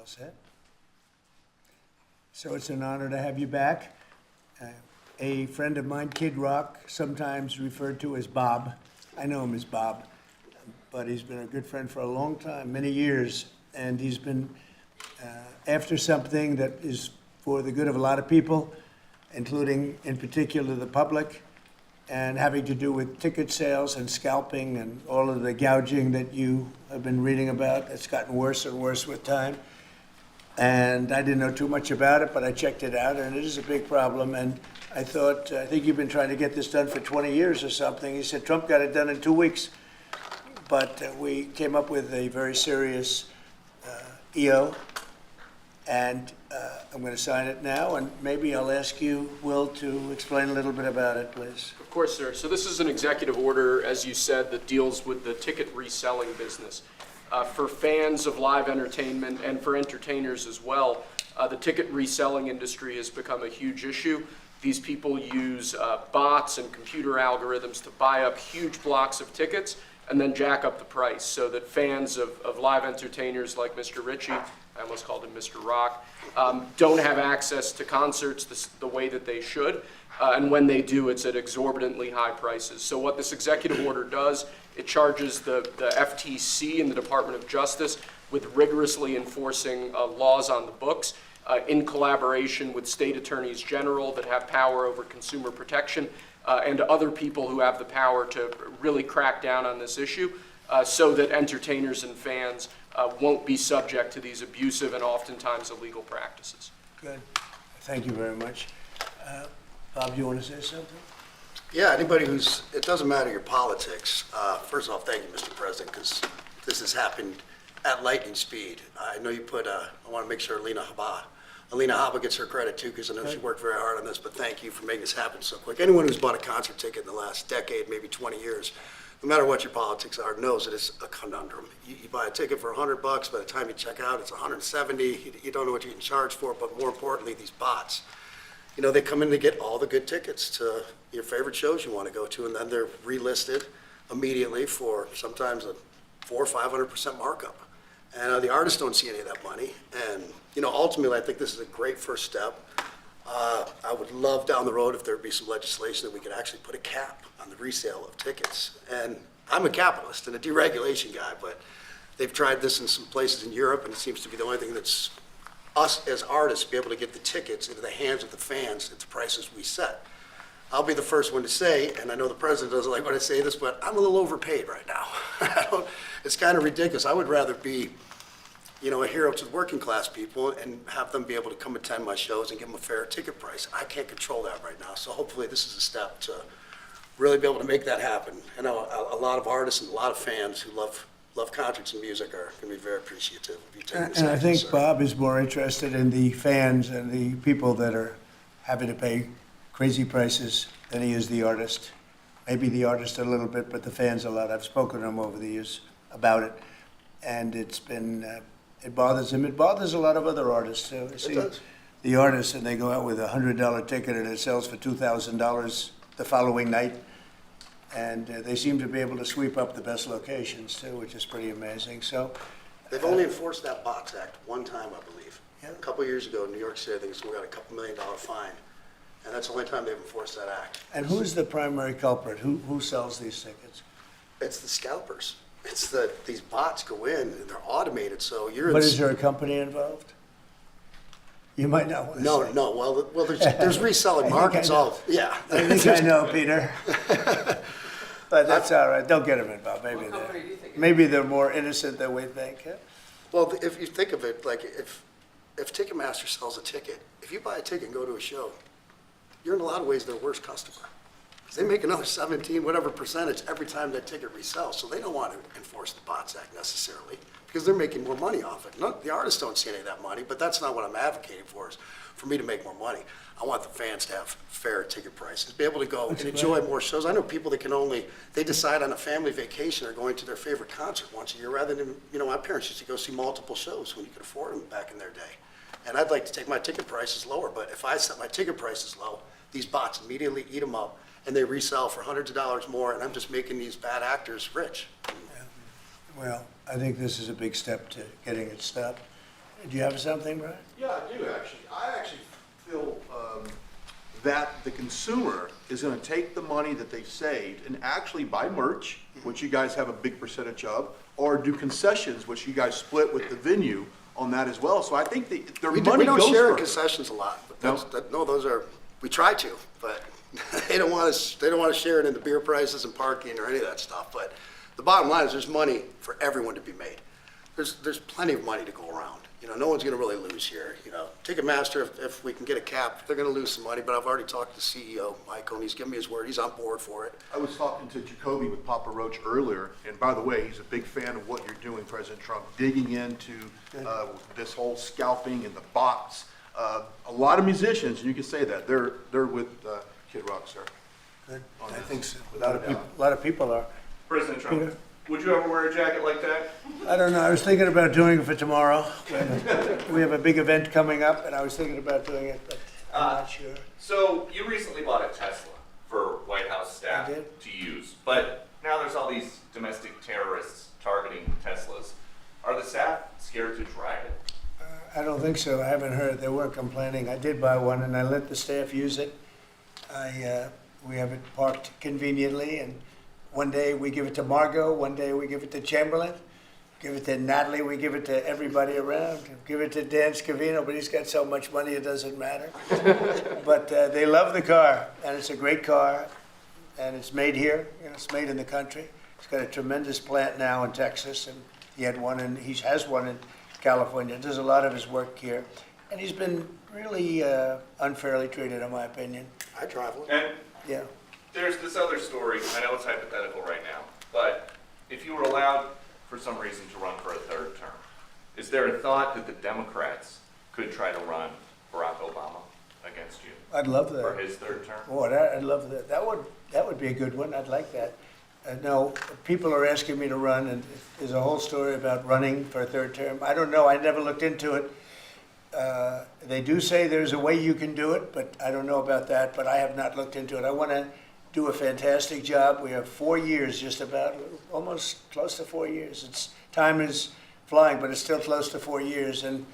All set? So it's an honor to have you back. A friend of mine, Kid Rock, sometimes referred to as Bob. I know him as Bob, but he's been a good friend for a long time, many years, and he's been after something that is for the good of a lot of people, including, in particular, the public, and having to do with ticket sales and scalping and all of the gouging that you have been reading about. It's gotten worse and worse with time. And I didn't know too much about it, but I checked it out, and it is a big problem. And I thought, I think you've been trying to get this done for 20 years or something. He said Trump got it done in 2 weeks. But we came up with a very serious EO, and I'm going to sign it now, and maybe I'll ask you, Will, to explain a little bit about it, please. Of course, sir. So this is an executive order, as you said, that deals with the ticket reselling business. For fans of live entertainment and for entertainers as well, the ticket reselling industry has become a huge issue. These people use bots and computer algorithms to buy up huge blocks of tickets and then jack up the price so that fans of live entertainers like Mr. Ritchie, I almost called him Mr. Rock, don't have access to concerts the way that they should. And when they do, it's at exorbitantly high prices. So what this executive order does, it charges the FTC and the Department of Justice with rigorously enforcing laws on the books in collaboration with state attorneys general that have power over consumer protection and other people who have the power to really crack down on this issue so that entertainers and fans won't be subject to these abusive and oftentimes illegal practices. Good. Thank you very much. Bob, you want to say something? Yeah, anybody it doesn't matter your politics. First off, thank you, Mr. President, because this has happened at lightning speed. I know you put, I want to make sure Alina Habba gets her credit too, because I know she worked very hard on this, but thank you for making this happen so quick. Anyone who's bought a concert ticket in the last decade, maybe 20 years, no matter what your politics are, knows that it's a conundrum. You buy a ticket for $100, by the time you check out, it's 170. You don't know what you can charge for, but more importantly, these bots. You know, they come in to get all the good tickets to your favorite shows you want to go to, and then they're relisted immediately for sometimes a 400 or 500% markup. And the artists don't see any of that money. And, you know, ultimately, I think this is a great first step. I would love down the road if there'd be some legislation that we could actually put a cap on the resale of tickets. And I'm a capitalist and a deregulation guy, but they've tried this in some places in Europe, and it seems to be the only thing that's us as artists be able to get the tickets into the hands of the fans at the prices we set. I'll be the first one to say, and I know the president doesn't like when I say this, but I'm a little overpaid right now. It's kind of ridiculous. I would rather be, you know, a hero to the working class people and have them be able to come attend my shows and give them a fair ticket price. I can't control that right now, so hopefully this is a step to really be able to make that happen. I know a lot of artists and a lot of fans who love concerts and music are going to be very appreciative of you taking this And I think sir. Bob is more interested in the fans and the people that are having to pay crazy prices than he is the artist. Maybe the artist a little bit, but the fans a lot. I've spoken to him over the years about it, and it's been, it bothers him. It bothers a lot of other artists too. You see, the artists, and they go out with a $100 ticket and it sells for $2,000 the following night. And they seem to be able to sweep up the best locations too, which is pretty amazing. So They've only enforced that Bots Act one time, I believe. Yeah. A couple of years ago in New York City, I think we got a couple $1 million fine. And that's the only time they've enforced that act. And who's the primary culprit? Who sells these tickets? It's the scalpers. It's these bots go in and they're automated, so But is there a company involved? You might not want to say. No. Well, there's reselling markets. Yeah. I think I know, Peter. But that's all right. Don't get them involved. Maybe they're more innocent than we think. Yeah? Well, if you think of it, like if Ticketmaster sells a ticket, if you buy a ticket and go to a show, you're in a lot of ways their worst customer. Because they make another 17, whatever percentage every time that ticket resells. So they don't want to enforce the Bots Act necessarily because they're making more money off it. The artists don't see any of that money, but that's not what I'm advocating for, is for me to make more money. I want the fans to have fair ticket prices, be able to go and enjoy more shows. I know people that they decide on a family vacation or going to their favorite concert once a year rather than, you know, my parents used to go see multiple shows when you could afford them back in their day. And I'd like to take my ticket prices lower, but if I set my ticket prices low, these bots immediately eat them up and they resell for hundreds of dollars more, and I'm just making these bad actors rich. Well, I think this is a big step to getting it stopped. Do you have something, Brian? Yeah, I do actually. I actually feel that the consumer is going to take the money that they've saved and actually buy merch, which you guys have a big percentage of, or do concessions, which you guys split with the venue on that as well. So I think their We money don't goes share in further. concessions a lot, but No? no, those are, we try to, but they don't want to share it in the beer prices and parking or any of that stuff. But the bottom line is there's money for everyone to be made. There's plenty of money to go around. You know, no one's going to really lose here. You know, Ticketmaster, if we can get a cap, they're going to lose some money, but I've already talked to the CEO, Michael, and he's given me his word. He's on board for it. I was talking to Jacoby with Papa Roach earlier, and by the way, he's a big fan of what you're doing, President Trump, digging into this whole scalping and the bots. A lot of musicians, and you can say that, they're with Kid Rock, sir. Good. I think so. A lot of people are. President Trump, Peter? would you ever wear a jacket like that? I don't know, I was thinking about doing it for tomorrow. We have a big event coming up, and I was thinking about doing it, but I'm not sure. So you recently bought a Tesla for White House staff I did. to use, but now there's all these domestic terrorists targeting Teslas. Are the staff scared to drive it? I don't think so. I haven't heard. They weren't complaining. I did buy one, and I let the staff use it. We have it parked conveniently, and one day we give it to Margot, one day we give it to Chamberlain, give it to Natalie, we give it to everybody around, give it to Dan Scavino, but he's got so much money it doesn't matter. But they love the car, and it's a great car, and it's made here. You know, it's made in the country. He's got a tremendous plant now in Texas, and he has one in California. Does a lot of his work here, and he's been really unfairly treated, in my opinion. I drive one. And Yeah. there's this other story, I know it's hypothetical right now, but if you were allowed for some reason to run for a third term, is there a thought that the Democrats could try to run Barack Obama against you I'd love for that. his third term? Boy, I'd love that. That would be a good one. I'd like that. No, people are asking me to run, and there's a whole story about running for a third term. I don't know. I never looked into it. They do say there's a way you can do it, but I don't know about that. But I have not looked into it. I want to do a fantastic job. We have 4 years, just about, almost close to 4 years. Time is flying, but it's still close to 4 years, and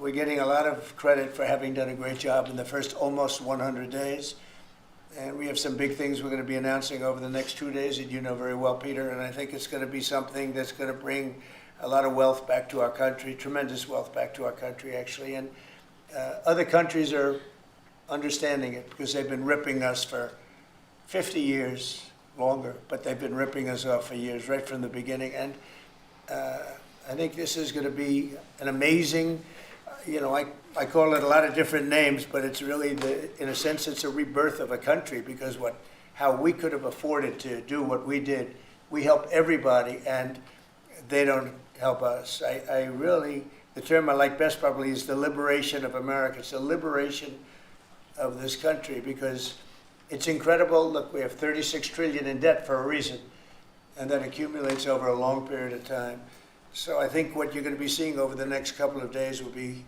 we're getting a lot of credit for having done a great job in the first almost 100 days. And we have some big things we're going to be announcing over the next 2 days that you know very well, Peter, and I think it's going to be something that's going to bring a lot of wealth back to our country, tremendous wealth back to our country, actually. And other countries are understanding it because they've been ripping us for 50 years, longer, but they've been ripping us off for years, right from the beginning. And I think this is going to be an amazing, I call it a lot of different names, but it's really, in a sense, it's a rebirth of a country because how we could have afforded to do what we did. We help everybody, and they don't help us. The term I like best probably is the liberation of America. It's the liberation of this country because it's incredible. Look, we have 36 trillion in debt for a reason, and that accumulates over a long period of time. So I think what you're going to be seeing over the next couple of days will be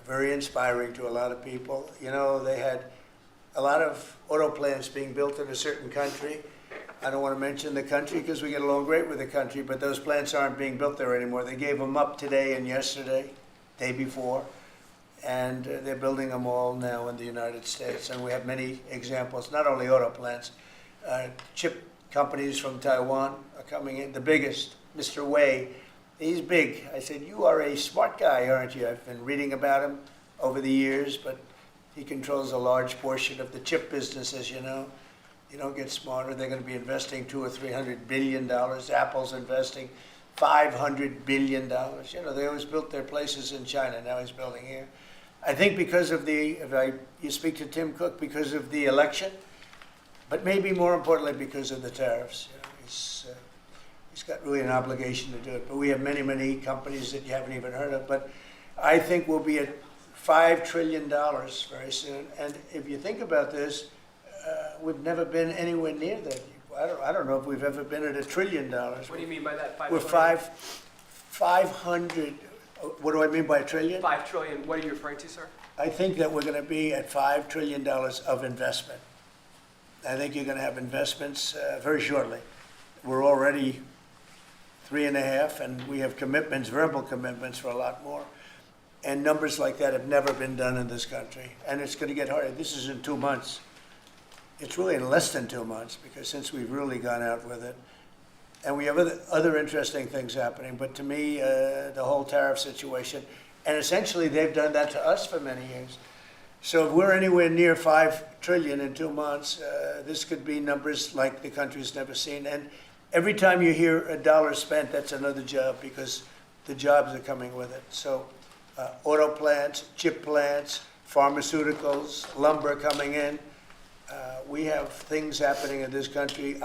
very inspiring to a lot of people. You know, they had a lot of auto plants being built in a certain country. I don't want to mention the country because we get along great with the country, but those plants aren't being built there anymore. They gave them up today and yesterday, day before, and they're building them all now in the United States. And we have many examples, not only auto plants, chip companies from Taiwan are coming in. The biggest, Mr. Wei, he's big. I said, you are a smart guy, aren't you? I've been reading about him over the years, but he controls a large portion of the chip business, as you know. You don't get smarter. They're going to be investing $200 or $300 billion. Apple's investing $500 billion. You know, they always built their places in China. Now he's building here. I think because of you speak to Tim Cook, because of the election, but maybe more importantly because of the tariffs. You know, he's got really an obligation to do it. But we have many, many companies that you haven't even heard of. But I think we'll be at $5 trillion very soon. And if you think about this, we've never been anywhere near that. I don't know if we've ever been at $1 trillion. What do you mean by that? We're 500. What do I mean by a trillion? 5 trillion. What are you referring to, sir? I think that we're going to be at $5 trillion of investment. I think you're going to have investments very shortly. We're already 3.5, and we have commitments, verbal commitments for a lot more. And numbers like that have never been done in this country, and it's going to get harder. This is in 2 months. It's really in less than 2 months, because since we've really gone out with it. And we have other interesting things happening, but to me, the whole tariff situation, and essentially they've done that to us for many years. So if we're anywhere near 5 trillion in 2 months, this could be numbers like the country's never seen. And every time you hear a dollar spent, that's another job, because the jobs are coming with it. So auto plants, chip plants, pharmaceuticals, lumber coming in. We have things happening in this country.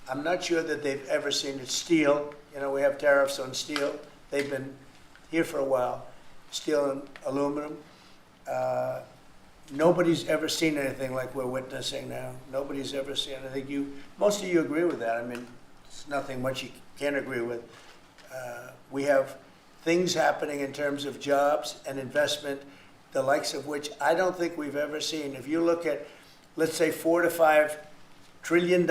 I'm not sure that they've ever seen it. Steel, we have tariffs on steel. They've been here for a while. Steel and aluminum. Nobody's ever seen anything like we're witnessing now. Nobody's ever seen. I think most of you agree with that. I mean, it's nothing much you can't agree with. We have things happening in terms of jobs and investment, the likes of which I don't think we've ever seen. If you look at, let's say, $4 to $5 trillion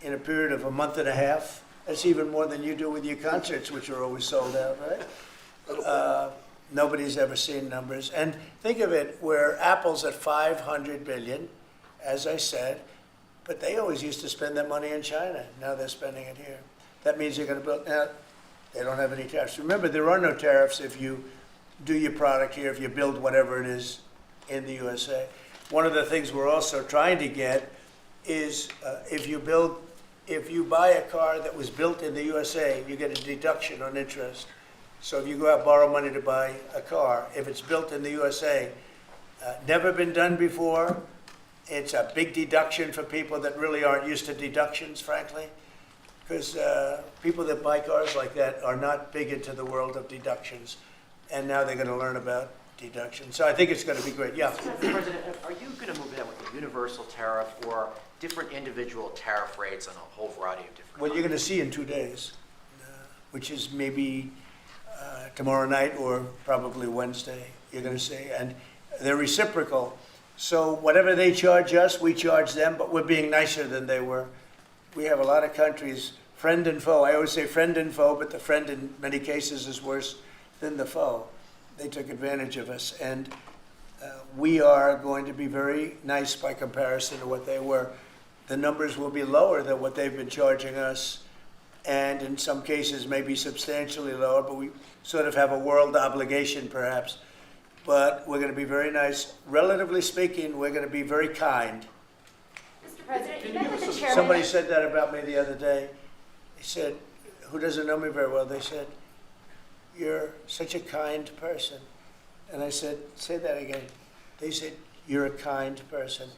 in a period of a month and a half, that's even more than you do with your concerts, which are always sold out, right? Nobody's ever seen numbers. And think of it, where Apple's at 500 billion, as I said, but they always used to spend that money in China. Now they're spending it here. That means they're going to build. Now, they don't have any tariffs. Remember, there are no tariffs if you do your product here, if you build whatever it is in the USA. One of the things we're also trying to get is if you buy a car that was built in the USA, you get a deduction on interest. So if you go out and borrow money to buy a car, if it's built in the USA, never been done before, it's a big deduction for people that really aren't used to deductions, frankly, because people that buy cars like that are not big into the world of deductions, and now they're going to learn about deductions. So I think it's going to be great. Yeah. Mr. President, are you going to move ahead with a universal tariff or different individual tariff rates on a whole variety of different? What you're going to see in 2 days, which is maybe tomorrow night or probably Wednesday, you're going to see. And they're reciprocal. So whatever they charge us, we charge them, but we're being nicer than they were. We have a lot of countries, friend and foe. I always say friend and foe, but the friend in many cases is worse than the foe. They took advantage of us. And we are going to be very nice by comparison to what they were. The numbers will be lower than what they've been charging us, and in some cases maybe substantially lower, but we sort of have a world obligation perhaps. But we're going to be very nice. Relatively speaking, we're going to be very kind. Mr. President, you met with the chairman. Somebody said that about me the other day. They said, who doesn't know me very well, they said, "You're such a kind person." And I said, "Say that again." They said, "You're a kind person."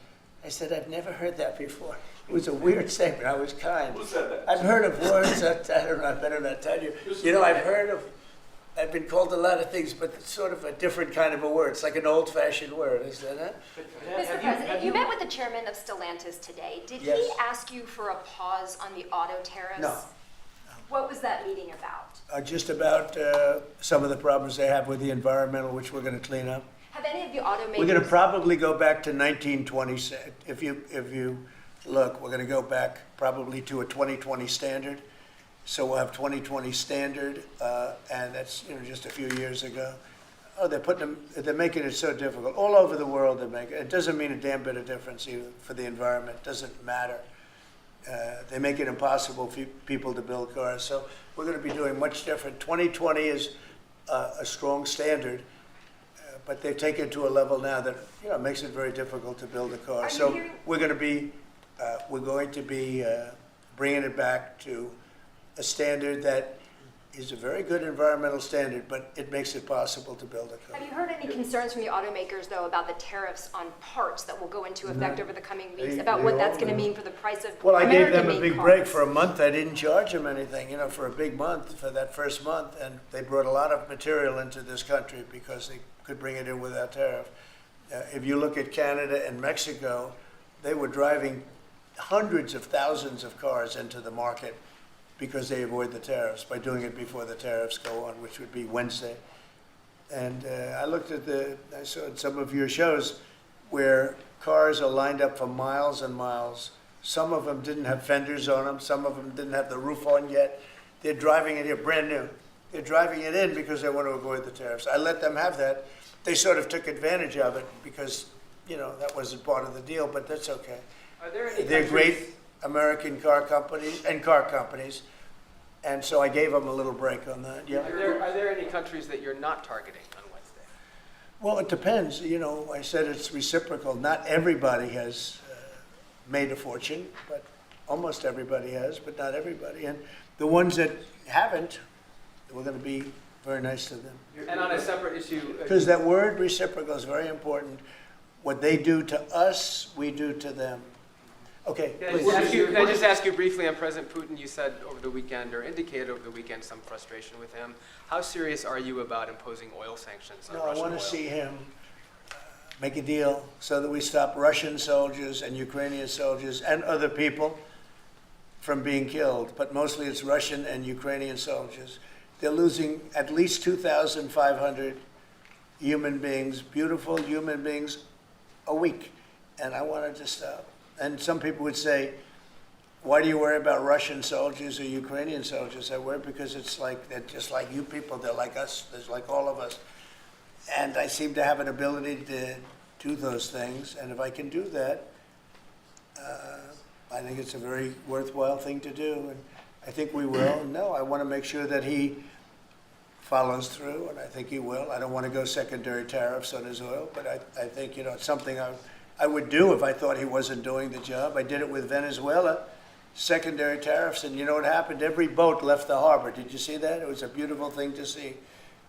I said, "I've never heard that before." It was a weird statement. I was kind. Who said that? I've heard of words that, I don't know, I better not tell you. I've been called a lot of things, but it's sort of a different kind of a word. It's like an old-fashioned word, is that it? Mr. President, you met with the chairman of Stellantis today. Did Yes. he ask you for a pause on the auto tariffs? No. What was that meeting about? Just about some of the problems they have with the environmental, which we're going to clean up. Have any of the automakers? We're going to probably go back to 1920. If you look, we're going to go back probably to a 2020 standard. So we'll have 2020 standard, and that's just a few years ago. Oh, they're making it so difficult all over the world. They're making it. It doesn't mean a damn bit of difference either for the environment. It doesn't matter. They make it impossible for people to build cars. So we're going to be doing much different. 2020 is a strong standard. But they've taken it to a level now that makes it very difficult to build a car. So we're going to be bringing it back to a standard that is a very good environmental standard, but it makes it possible to build a car. Have you heard any concerns from the automakers, though, about the tariffs on parts that will go into effect over the coming weeks, about what that's going to mean for the price of Well, I gave them a American-made big cars? break for a month. I didn't charge them anything, for a big month, for that first month, and they brought a lot of material into this country because they could bring it in without tariff. If you look at Canada and Mexico, they were driving hundreds of thousands of cars into the market because they avoid the tariffs by doing it before the tariffs go on, which would be Wednesday. And I saw some of your shows where cars are lined up for miles and miles. Some of them didn't have fenders on them. Some of them didn't have the roof on yet. They're driving it here, brand new. They're driving it in because they want to avoid the tariffs. I let them have that. They sort of took advantage of it because, that wasn't part of the deal, but that's okay. Are there any They're countries- great American car companies, and so I gave them a little break on that, yeah. Are there any countries that you're not targeting on Wednesday? Well, it depends, I said it's reciprocal. Not everybody has made a fortune, but almost everybody has, but not everybody. And the ones that haven't, we're going to be very nice to them. And on a separate issue, Because that word reciprocal is very important. What they do to us, we do to them. Okay, can please. I just ask you briefly on President Putin? You said over the weekend, or indicated over the weekend, some frustration with him. How serious are you about imposing oil sanctions on No, I Russian oil? want to see him make a deal so that we stop Russian soldiers and Ukrainian soldiers and other people from being killed. But mostly it's Russian and Ukrainian soldiers. They're losing at least 2,500 human beings, beautiful human beings, a week. And I wanted to stop. And some people would say, why do you worry about Russian soldiers or Ukrainian soldiers? I worry because they're just like you people. They're like us. They're like all of us. And I seem to have an ability to do those things. And if I can do that, I think it's a very worthwhile thing to do. And I think we will. No, I want to make sure that he follows through, and I think he will. I don't want to go secondary tariffs on his oil, but I think, it's something I would do if I thought he wasn't doing the job. I did it with Venezuela, secondary tariffs, and you know what happened? Every boat left the harbor. Did you see that? It was a beautiful thing to see.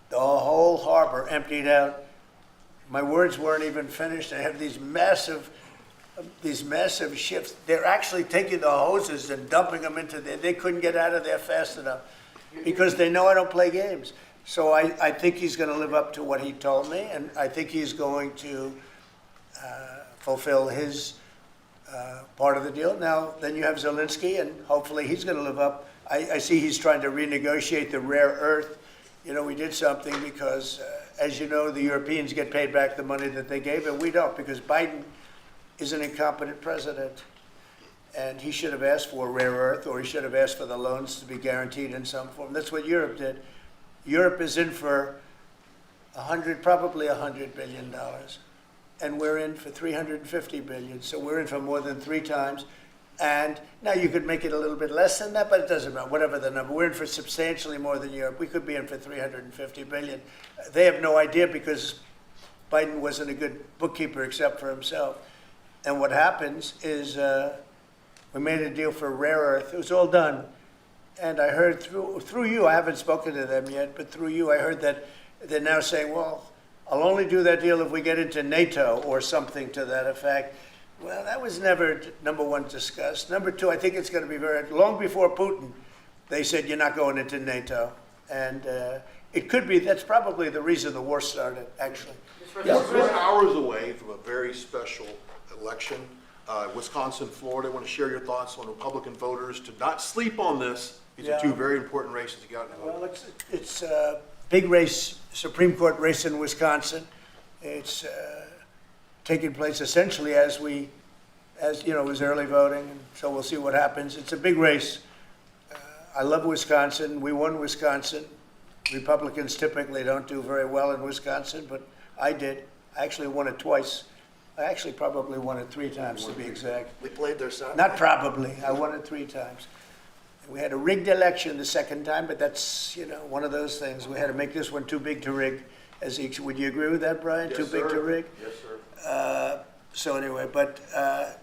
The whole harbor emptied out. My words weren't even finished. I have these massive ships. They're actually taking the hoses and dumping them into there. They couldn't get out of there fast enough because they know I don't play games. So I think he's going to live up to what he told me, and I think he's going to fulfill his part of the deal. Now, then you have Zelensky, and hopefully he's going to live up. I see he's trying to renegotiate the rare earth. We did something because, as you know, the Europeans get paid back the money that they gave, and we don't, because Biden is an incompetent president. And he should have asked for rare earth, or he should have asked for the loans to be guaranteed in some form. That's what Europe did. Europe is in for probably $100 billion. And we're in for $350 billion. So we're in for more than 3 times. And now you could make it a little bit less than that, but it doesn't matter, whatever the number. We're in for substantially more than Europe. We could be in for $350 billion. They have no idea because Biden wasn't a good bookkeeper except for himself. And what happens is we made a deal for rare earth. It was all done. And I heard through you, I haven't spoken to them yet, but through you, I heard that they're now saying, well, I'll only do that deal if we get into NATO or something to that effect. Well, that was never, number one, discussed. Number two, I think it's going to be long before Putin, they said you're not going into NATO. And it could be, that's probably the reason the war started, actually. We're hours away from a very special election. Wisconsin, Florida. I want to share your thoughts on Republican voters to not sleep on this. These are 2 very important races to get out and vote. Well, it's a big race, Supreme Court race in Wisconsin. It's taking place essentially as it was early voting, and so we'll see what happens. It's a big race. I love Wisconsin. We won Wisconsin. Republicans typically don't do very well in Wisconsin, but I did. I actually won it twice. I actually probably won it 3 times, to be exact. We played their side. Not probably. I won it 3 times. We had a rigged election the second time, but that's, one of those things. We had to make this one too big to rig. Would you agree with that, Brian? Yes, Too big sir. to rig? Yes, sir. So anyway, but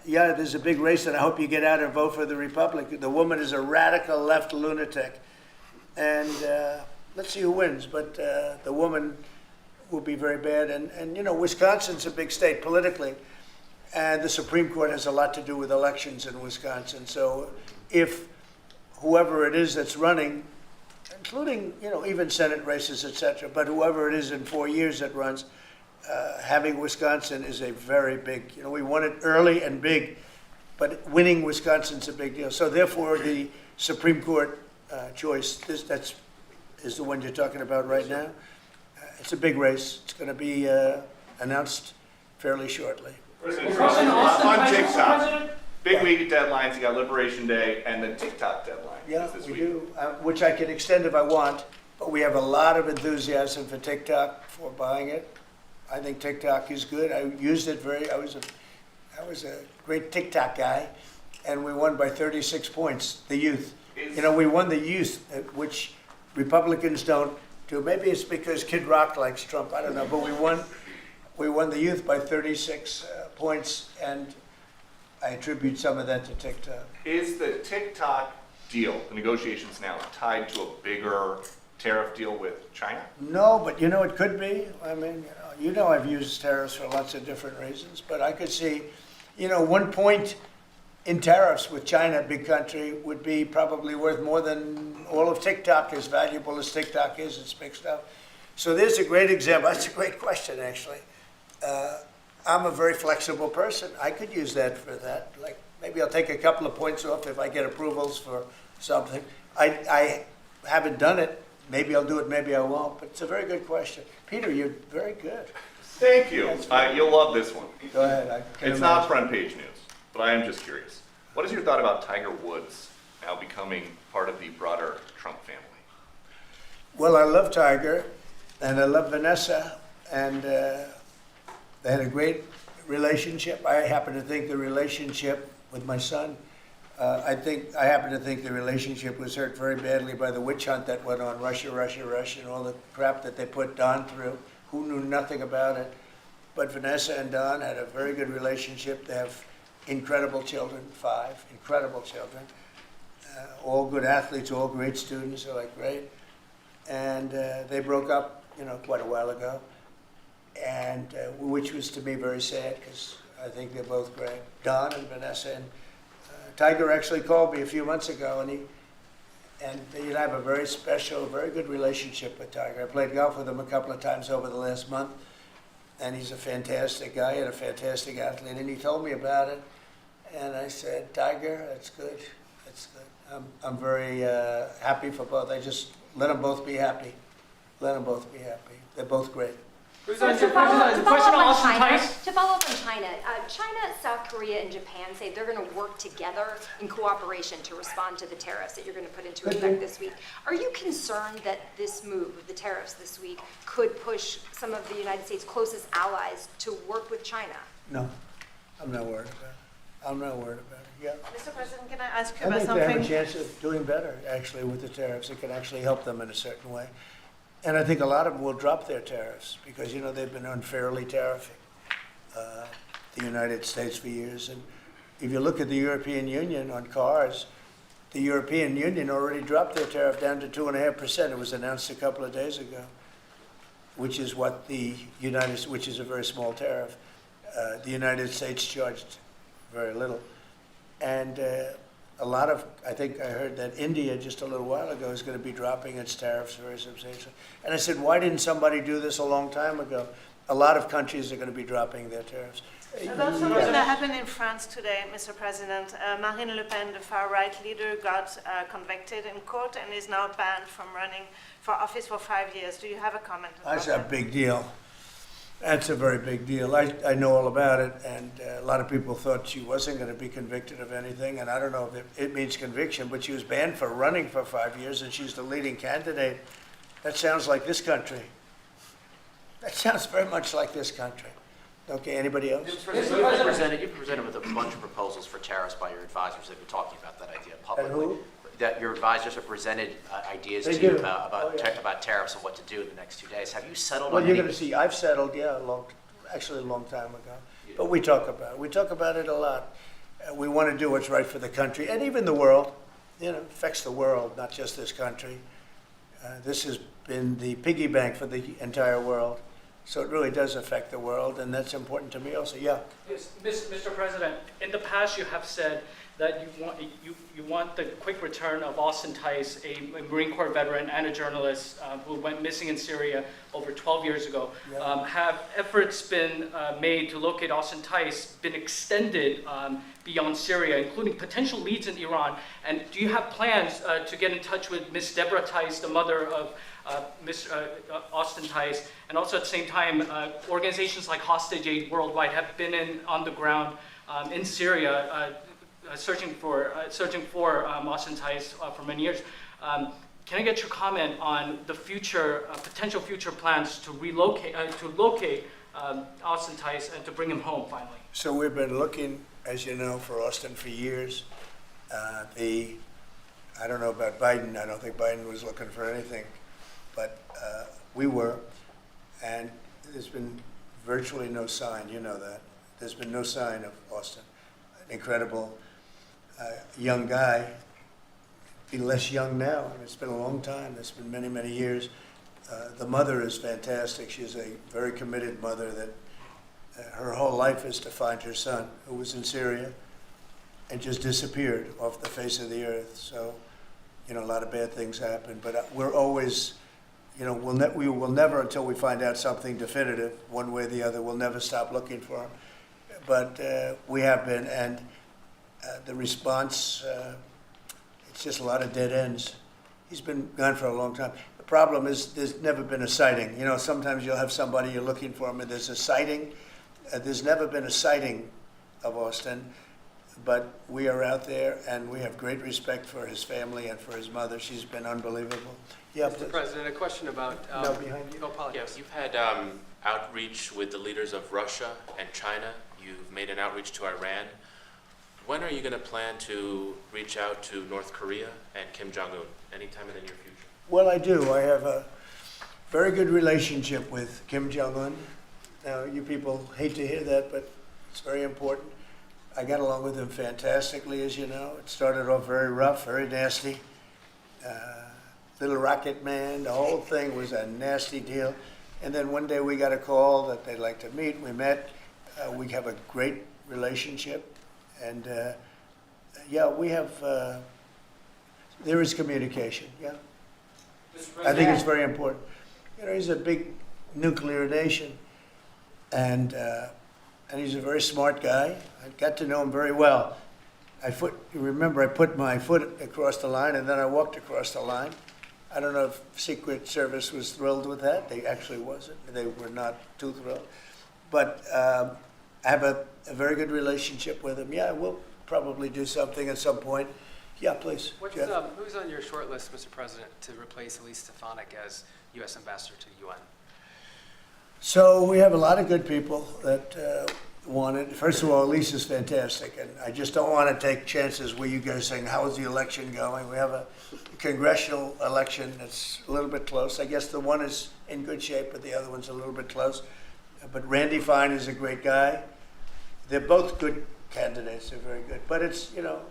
there's a big race, and I hope you get out and vote for the Republican. The woman is a radical left lunatic. And let's see who wins, but the woman will be very bad. And Wisconsin's a big state politically, and the Supreme Court has a lot to do with elections in Wisconsin. So if whoever it is that's running, including, even Senate races, et cetera, but whoever it is in 4 years that runs, having Wisconsin is a very big, we won it early and big, but winning Wisconsin's a big deal. So therefore, the Supreme Court choice, that is the one you're talking about right now. It's a big race. It's going to be announced fairly shortly. On TikTok, big week of deadlines. You got Liberation Day and the TikTok deadline. Yeah, is this we week. do, which I can extend if I want, but we have a lot of enthusiasm for TikTok, for buying it. I think TikTok is good. I used it I was a great TikTok guy, and we won by 36 points, the youth. You know, we won the youth, which Republicans don't do. Maybe it's because Kid Rock likes Trump, I don't know, but we won the youth by 36 points, and I attribute some of that to TikTok. Is the TikTok deal, the negotiations now, tied to a bigger tariff deal with China? No, but you know, it could be. I mean, you know I've used tariffs for lots of different reasons, but I could see, you know, 1 point in tariffs with China, big country, would be probably worth more than all of TikTok, as valuable as TikTok is. It's big stuff. So there's a great example. That's a great question, actually. I'm a very flexible person. I could use that for that. Like, maybe I'll take a couple of points off if I get approvals for something. I haven't done it. Maybe I'll do it, maybe I won't, but it's a very good question. Peter, you're very good. Thank you. You'll love this one. Go ahead. I can It's not imagine. front page news, but I am just curious. What is your thought about Tiger Woods now becoming part of the broader Trump family? Well, I love Tiger, and I love Vanessa, and they had a great relationship. I happen to think the relationship with my son, I happen to think the relationship was hurt very badly by the witch hunt that went on, Russia, and all the crap that they put Don through, who knew nothing about it. But Vanessa and Don had a very good relationship. They have incredible children, 5 incredible children, all good athletes, all great students, they're like great. And they broke up, you know, quite a while ago, and which was to me very sad because I think they're both great, Don and Vanessa. And Tiger actually called me a few months ago, and you have a very special, very good relationship with Tiger. I played golf with him a couple of times over the last month, and he's a fantastic guy and a fantastic athlete. And he told me about it, and I said, Tiger, that's good, that's good. I'm very happy for both. I just let them both be happy. Let them both be happy. They're both great. To follow up on China, China, South Korea, and Japan say they're going to work together in cooperation to respond to the tariffs that you're going to put into effect this week. Are you concerned that this move, the tariffs this week, could push some of the United States' closest allies to work with China? No, I'm not worried about it. I'm not worried about it, yeah. Mr. President, can I ask you I about think they have a something? chance of doing better, actually, with the tariffs. It can actually help them in a certain way. And I think a lot of them will drop their tariffs because, you know, they've been unfairly tariffing the United States for years. And if you look at the European Union on cars, the European Union already dropped their tariff down to 2.5%. It was announced a couple of days ago, which is what which is a very small tariff. The United States charged very little. And I think I heard that India just a little while ago is going to be dropping its tariffs very substantially. And I said, why didn't somebody do this a long time ago? A lot of countries are going to be dropping their tariffs. About something that happened in France today, Mr. President. Marine Le Pen, the far-right leader, got convicted in court and is now banned from running for office for 5 years. Do you have a comment about That's that? a big deal. That's a very big deal. I know all about it, and a lot of people thought she wasn't going to be convicted of anything, and I don't know if it means conviction, but she was banned for running for 5 years, and she's the leading candidate. That sounds like this country. That sounds very much like this country. Okay, anybody else? You've presented with a bunch of proposals for tariffs by your advisors. They've been talking about that idea publicly. who? That your advisors have presented ideas They to you do. about Oh, yeah. about tariffs and what to do in the next 2 days. Have you settled Well, on you're any? going to see, I've settled, yeah, actually a long time ago. But we talk about it. We talk about it a lot. We want to do what's right for the country and even the world. You know, it affects the world, not just this country. This has been the piggy bank for the entire world. So it really does affect the world, and that's important to me also. Yeah. Yes, Mr. President, in the past you have said that you want the quick return of Austin Tice, a Marine Corps veteran and a journalist who went missing in Syria over 12 years ago. Yeah. Have efforts been made to locate Austin Tice been extended beyond Syria, including potential leads in Iran? And do you have plans to get in touch with Ms. Deborah Tice, the mother of Austin Tice, and also at the same time, organizations like Hostage Aid Worldwide have been on the ground in Syria, searching for Austin Tice for many years. Can I get your comment on the future, potential future plans to locate Austin Tice and to bring him home finally? So we've been looking, as you know, for Austin for years. I don't know about Biden. I don't think Biden was looking for anything, but we were, and there's been virtually no sign. You know that. There's been no sign of Austin. An incredible young guy. Be less young now. I mean, it's been a long time. It's been many, many years. The mother is fantastic. She's a very committed mother that her whole life is to find her son, who was in Syria and just disappeared off the face of the earth. So, you know, a lot of bad things happen. But we're always, you know, we will never, until we find out something definitive, one way or the other, we'll never stop looking for him. But we have been, and the response, it's just a lot of dead ends. He's been gone for a long time. The problem is there's never been a sighting. You know, sometimes you'll have somebody, you're looking for him, and there's a sighting. There's never been a sighting of Austin, but we are out there, and we have great respect for his family and for his mother. She's been unbelievable. Yeah, Mr. President, a question about... No, behind you. Oh, apologies. Yes, you've had outreach with the leaders of Russia and China. You've made an outreach to Iran. When are you going to plan to reach out to North Korea and Kim Jong-un? Anytime in the near future? Well, I do. I have a very good relationship with Kim Jong-un. Now, you people hate to hear that, but it's very important. I got along with him fantastically, as you know. It started off very rough, very nasty. Little rocket man, the whole thing was a nasty deal. And then one day we got a call that they'd like to meet. We met. We have a great relationship. And yeah, we have, there is communication, yeah. I think it's very important. You know, he's a big nuclear nation, and he's a very smart guy. I got to know him very well. You remember I put my foot across the line, and then I walked across the line. I don't know if Secret Service was thrilled with that. They actually wasn't. They were not too thrilled. But I have a very good relationship with him. Yeah, we'll probably do something at some point. Yeah, please. Who's on your short list, Mr. President, to replace Elise Stefanik as U.S. Ambassador to the UN? So we have a lot of good people that want it. First of all, Elise is fantastic, and I just don't want to take chances where you guys saying, how is the election going? We have a congressional election that's a little bit close. I guess the one is in good shape, but the other one's a little bit close. But Randy Fine is a great guy. They're both good candidates. They're very good. But it's, you know,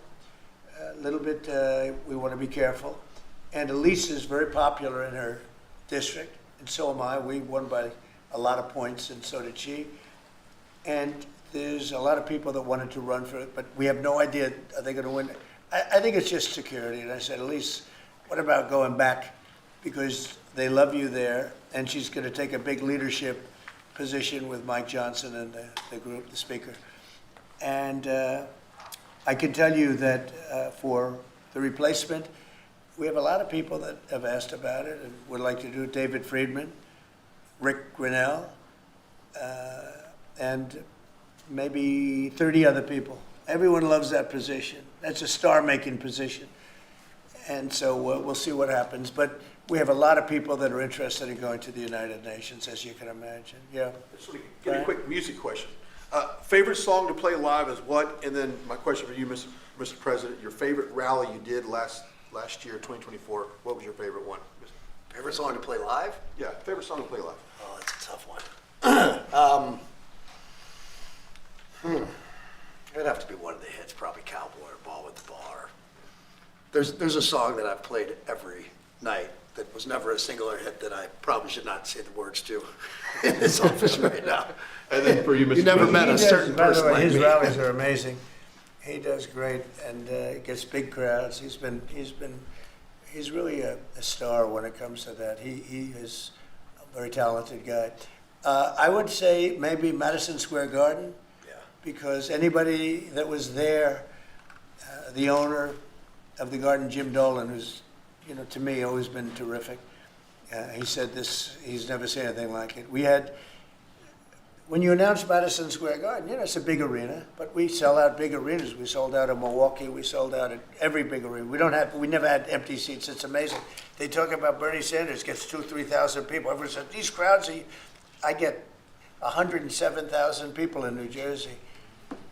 a little bit, we want to be careful. And Elise is very popular in her district, and so am I. We won by a lot of points, and so did she. And there's a lot of people that wanted to run for it, but we have no idea, are they going to win? I think it's just security. And I said, Elise, what about going back? Because they love you there, and she's going to take a big leadership position with Mike Johnson and the group, the speaker. And I can tell you that for the replacement, we have a lot of people that have asked about it and would like to do it. David Friedman, Rick Grinnell, and maybe 30 other people. Everyone loves that position. That's a star-making position. And so we'll see what happens. But we have a lot of people that are interested in going to the United Nations, as you can imagine. Yeah. Just want to give you a quick music question. Favorite song to play live is what? And then my question for you, Mr. President, your favorite rally you did last year, 2024, what was your favorite one? Favorite song to play live? Yeah, favorite song to play live. Oh, that's a tough one. It'd have to be one of the hits, probably Cowboy or Ball with the Bar. There's a song that I've played every night that was never a singular hit that I probably should not say the words to in this office right now. And then for you, Mr. You never President. met a certain person like His me. rallies are amazing. He does great and gets big crowds. He's really a star when it comes to that. He is a very talented guy. I would say maybe Madison Square Garden, because anybody that was there, the owner of the garden, Jim Dolan, who's, you know, to me always been terrific. He said this, he's never seen anything like it. We when you announce Madison Square Garden, it's a big arena, but we sell out big arenas. We sold out in Milwaukee. We sold out at every big arena. We never had empty seats. It's amazing. They talk about Bernie Sanders gets 2,000, 3,000 people. Everyone said, these crowds, I get 107,000 people in New Jersey.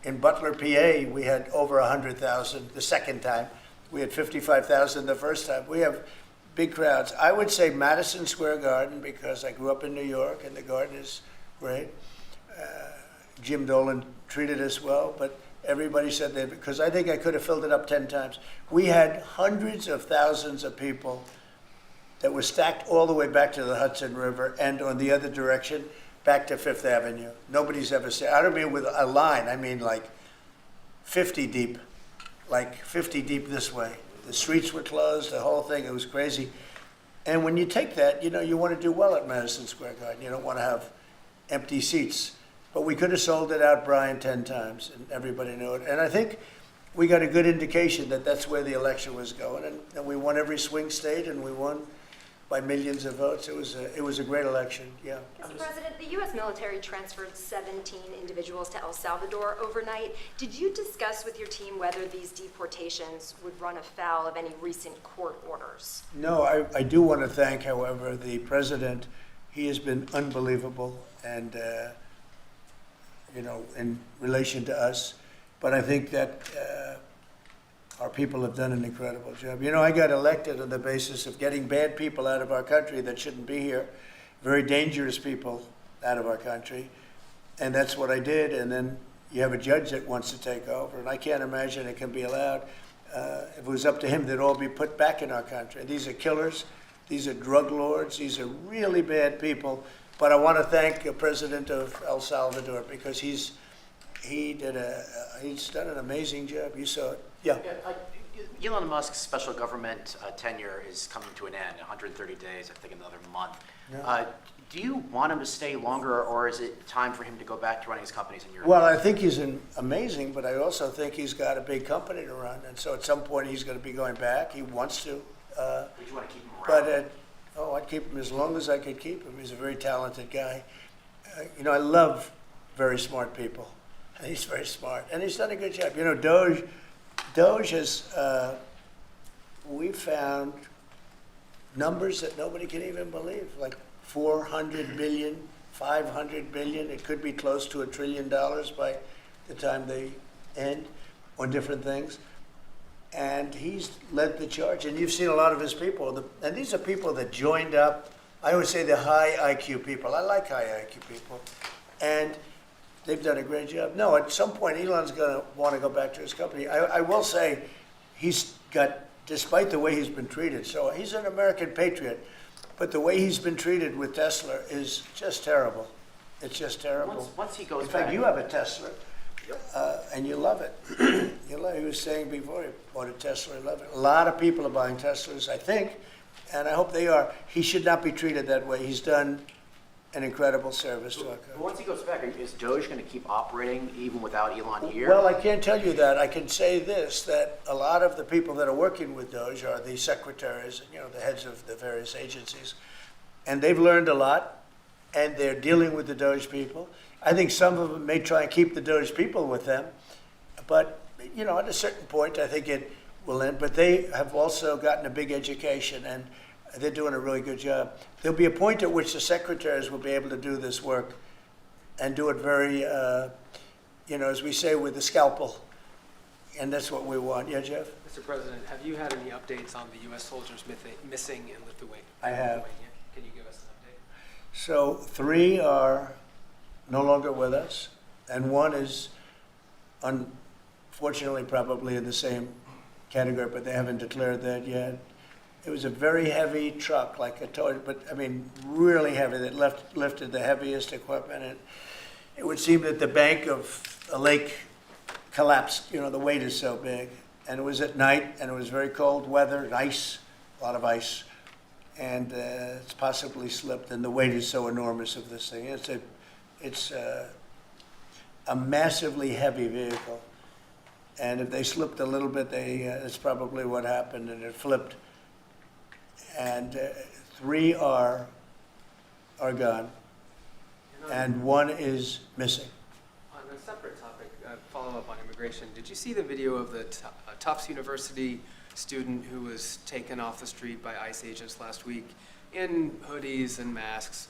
In Butler, PA, we had over 100,000 the second time. We had 55,000 the first time. We have big crowds. I would say Madison Square Garden because I grew up in New York and the Garden is great. Jim Dolan treated us well, but everybody said that because I think I could have filled it up 10 times. We had hundreds of thousands of people that were stacked all the way back to the Hudson River and on the other direction back to Fifth Avenue. Nobody's ever seen. I don't mean with a line. I mean like 50 deep, this way. The streets were closed, the whole thing. It was crazy. And when you take that, you want to do well at Madison Square Garden. You don't want to have empty seats. But we could have sold it out, Brian, 10 times, and everybody knew it. And I think we got a good indication that that's where the election was going. And we won every swing state, and we won by millions of votes. It was a great election, yeah. Mr. President, the U.S. military transferred 17 individuals to El Salvador overnight. Did you discuss with your team whether these deportations would run afoul of any recent court orders? No, I do want to thank, however, the president. He has been unbelievable, and in relation to us. But I think that our people have done an incredible job. I got elected on the basis of getting bad people out of our country that shouldn't be here, very dangerous people out of our country. And that's what I did. And then you have a judge that wants to take over. And I can't imagine it can be allowed. If it was up to him, they'd all be put back in our country. These are killers. These are drug lords. These are really bad people. But I want to thank the president of El Salvador because he's done an amazing job. You saw it. Yeah. Elon Musk's special government tenure is coming to an end, 130 days, I think another month. Yeah. Do you want him to stay longer, or is it time for him to go back to running his companies in Europe? Well, I think he's amazing, but I also think he's got a big company to run. And so at some point he's going to be going back. He wants to. Would you want to keep him around? But I'd keep him as long as I could keep him. He's a very talented guy. I love very smart people. And he's very smart. And he's done a good job. Doge has, we found numbers that nobody can even believe, like 400 billion, 500 billion. It could be close to $1 trillion by the time they end on different things. And he's led the charge. And you've seen a lot of his people. And these are people that joined up. I always say they're high IQ people. I like high IQ people. And they've done a great job. No, at some point, Elon's going to want to go back to his company. I will say he's got, despite the way he's been treated, so he's an American patriot, but the way he's been treated with Tesla is just terrible. It's just terrible. Once he goes In fact, back, you have a Tesla, and you love it. He was saying before he bought a Tesla, he loved it. A lot of people are buying Teslas, I think, and I hope they are. He should not be treated that way. He's done an incredible service to our country. Once he goes back, is Doge going to keep operating even without Elon here? Well, I can't tell you that. I can say this, that a lot of the people that are working with Doge are the secretaries, the heads of the various agencies. And they've learned a lot, and they're dealing with the Doge people. I think some of them may try and keep the Doge people with them. But, at a certain point, I think it will end. But they have also gotten a big education, and they're doing a really good job. There'll be a point at which the secretaries will be able to do this work and do it very, as we say, with the scalpel. And that's what we want. Yeah, Jeff? Mr. President, have you had any updates on the U.S. soldiers missing in Lithuania? I have. Can you give us an update? So 3 are no longer with us, and 1 is unfortunately probably in the same category, but they haven't declared that yet. It was a very heavy truck, like a toy, but really heavy, that lifted the heaviest equipment. And it would seem that the bank of a lake collapsed. The weight is so big. And it was at night, and it was very cold weather, and ice, a lot of ice. And it's possibly slipped, and the weight is so enormous of this thing. It's a massively heavy vehicle. And if they slipped a little bit, that's probably what happened, and it flipped. And 3 are gone. and one is missing. On a separate topic, follow up on immigration, did you see the video of the Tufts University student who was taken off the street by ICE agents last week in hoodies and masks?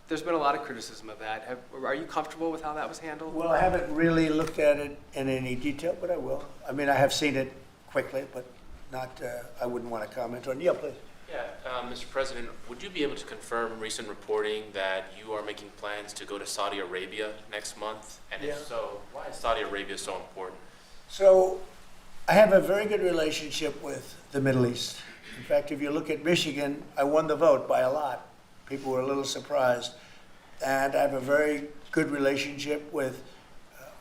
There's been a lot of criticism of that. Are you comfortable with how that was handled? Well, I haven't really looked at it in any detail, but I will. I mean, I have seen it quickly, but not, I wouldn't want to comment on it. Yeah, please. Yeah, Mr. President, would you be able to confirm recent reporting that you are making plans to go to Saudi Arabia next month? And Yeah. if so, why is Saudi Arabia so important? So I have a very good relationship with the Middle East. In fact, if you look at Michigan, I won the vote by a lot. People were a little surprised. And I have a very good relationship with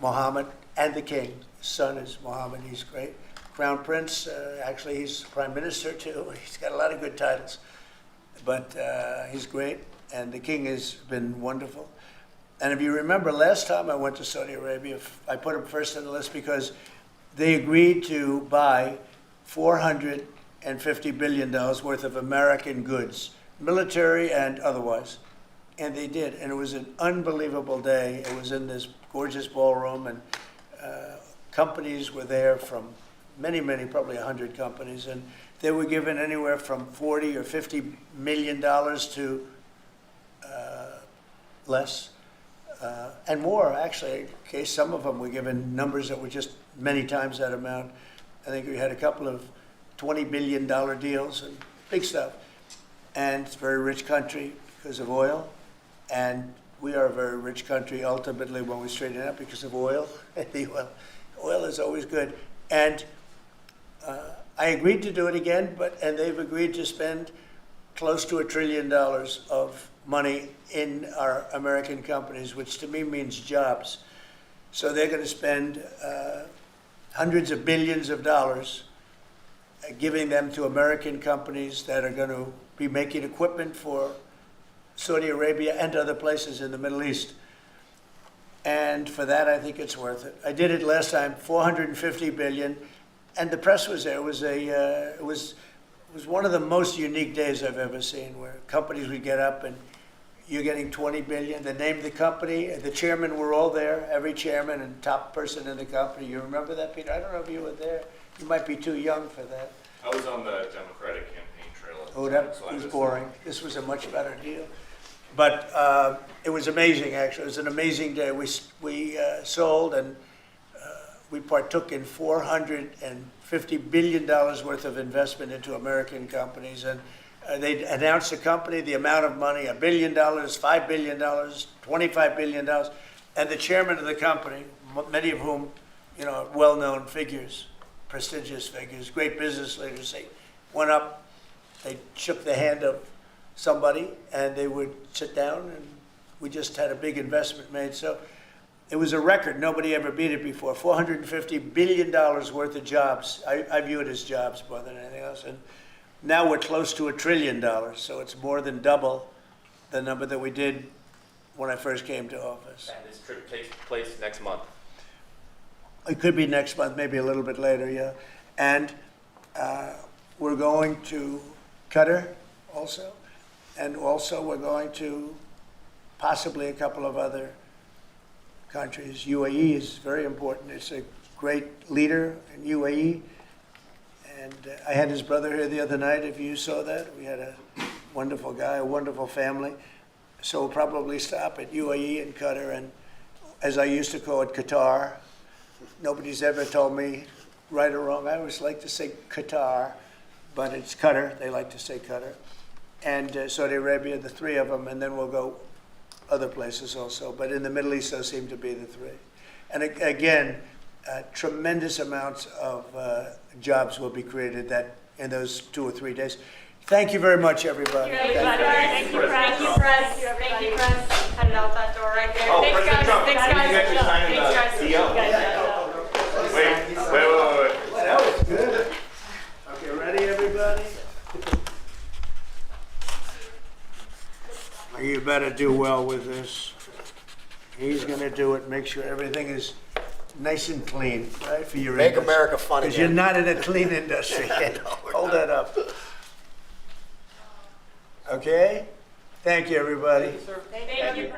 Mohammed and the king. His son is Mohammed, he's great. Crown Prince, actually he's prime minister too. He's got a lot of good titles, but he's great. And the king has been wonderful. And if you remember, last time I went to Saudi Arabia, I put him first on the list because they agreed to buy $450 billion worth of American goods, military and otherwise. And they did, and it was an unbelievable day. It was in this gorgeous ballroom, and companies were there from many, probably 100 companies, and they were given anywhere from 40 or 50 million dollars to less, and more actually. Okay, some of them were given numbers that were just many times that amount. I think we had a couple of $20 billion deals and big stuff. And it's a very rich country because of oil. And we are a very rich country ultimately when we straighten it out because of oil. Oil is always good. And I agreed to do it again, and they've agreed to spend close to $1 trillion of money in our American companies, which to me means jobs. So they're going to spend hundreds of billions of dollars giving them to American companies that are going to be making equipment for Saudi Arabia and other places in the Middle East. And for that, I think it's worth it. I did it last time, $450 billion, and the press was there. It was one of the most unique days I've ever seen, where companies would get up and you're getting $20 billion. They named the company. The chairmen were all there, every chairman and top person in the company. You remember that, Peter? I don't know if you were there. You might be too young for that. I was on the Democratic campaign trail at the Oh, time, that so I was just- boring. This was a much better deal. But it was amazing, actually. It was an amazing day. We sold and we partook in $450 billion worth of investment into American companies. And they announced the company, the amount of money, $1 billion, $5 billion, $25 billion. And the chairman of the company, many of whom, you know, well-known figures, prestigious figures, great business leaders, they went up, they shook the hand of somebody, and they would sit down, and we just had a big investment made. So it was a record. Nobody ever beat it before. $450 billion worth of jobs. I view it as jobs more than anything else. And now we're close to $1 trillion, so it's more than double the number that we did when I first came to office. And this trip takes place next month. It could be next month, maybe a little bit later, yeah. And we're going to Qatar also. And also we're going to possibly a couple of other countries. UAE is very important. It's a great leader in UAE. And I had his brother here the other night, if you saw that. We had a wonderful guy, a wonderful family. So we'll probably stop at UAE and Qatar, and as I used to call it, Qatar. Nobody's ever told me right or wrong. I always like to say Qatar, but it's Qatar. They like to say Qatar. And Saudi Arabia, the three of them, and then we'll go other places also. But in the Middle East, those seem to be the three. And again, tremendous amounts of jobs will be created in those 2 or 3 days. Thank you very much, everybody. Thank you, press. Thank you, press. Thank you, press. Headed out that door right there. Oh, Thanks, President guys. Trump, Thanks, you guys. guys are signing the Thanks, guys. deal. Wait. Well, that was good. Okay, ready, everybody? You better do well with this. He's going to do it, make sure everything is nice and clean, right, for your Make industry. America fun Because you're again. not in a clean industry. Hold that up. Okay? Thank you, everybody. Thank you.